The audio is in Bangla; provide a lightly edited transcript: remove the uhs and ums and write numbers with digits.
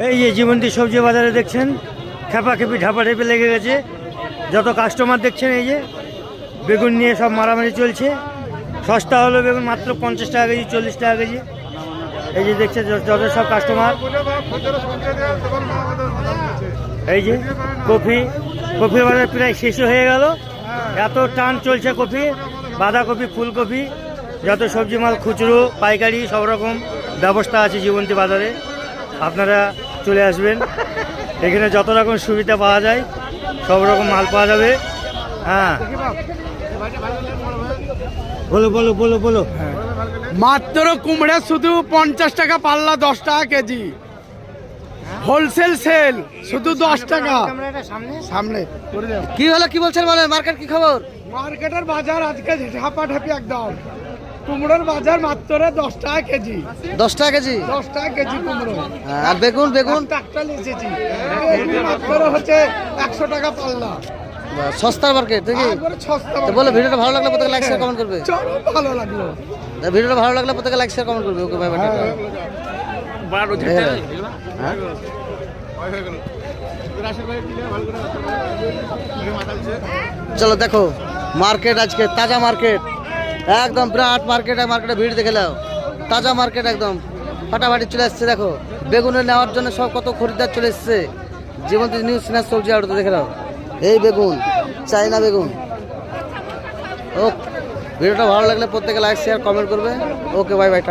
এই যে জীবন্তী সবজি বাজারে দেখছেন খেপাখেপি ঢাপাঢেপি লেগে গেছে। যত কাস্টমার দেখছেন এই যে বেগুন নিয়ে সব মারামারি চলছে। সস্তা হলো বেগুন মাত্র 50 টাকা কেজি, 40 টাকা কেজি। এই যে দেখছেন যত সব কাস্টমার। এই যে কফি বাজার প্রায় শেষ হয়ে গেল, এত টান চলছে কফি, বাঁধাকপি, ফুলকপি, যত সবজি মাল খুচরো পাইকারি সব রকম ব্যবস্থা আছে জীবন্তী বাজারে। আপনারা চলে আসবেন, এখানে যত রকম সুবিধা পাওয়া যায় সব রকম মাল পাওয়া যাবে। হ্যাঁ বলো বলো বলো বলো। মাত্র কুমড়া শুধু 50 টাকা পাল্লা, 10 টাকা কেজি, হোলসেল সেল শুধু 10 টাকা। সামনে কি হলো, কি বলছেন বলেন, মার্কেট কি খবর? মার্কেটের বাজার আজকে ঝাপাঝাপি একদম। কুমড়োর বাজার মাত্র 10 টাকা কেজি, 10 টাকা কেজি, 10 টাকা কেজি কুমড়ো। আর বেগুন বেগুন টাকটা লিখেছি মাত্র হচ্ছে 100 টাকা পাল্লা। সস্তার মার্কেট দেখি। একবারে সস্তা। তো বলো, ভিডিওটা ভালো লাগলে প্রত্যেকে লাইক শেয়ার কমেন্ট করবে। চলো, ভালো লাগলো। ভিডিওটা ভালো লাগলে প্রত্যেকে লাইক শেয়ার কমেন্ট করবে। Okay bye bye. চলো দেখো মার্কেট আজকে তাজা মার্কেট, একদম বিরাট মার্কেট। মার্কেটে ভিড় দেখে নাও, তাজা মার্কেট একদম ফাটাফাটি চলে আসছে। দেখো বেগুনে নেওয়ার জন্য সব কত খরিদ্দার চলে এসছে। জীবন্তী নিউজ স্ন্যাচ সবজি আড়তে দেখে নাও, এই বেগুন, চাইনা বেগুন। ও ভিডিওটা ভালো লাগলে প্রত্যেকে লাইক শেয়ার কমেন্ট করবে। Okay bye bye.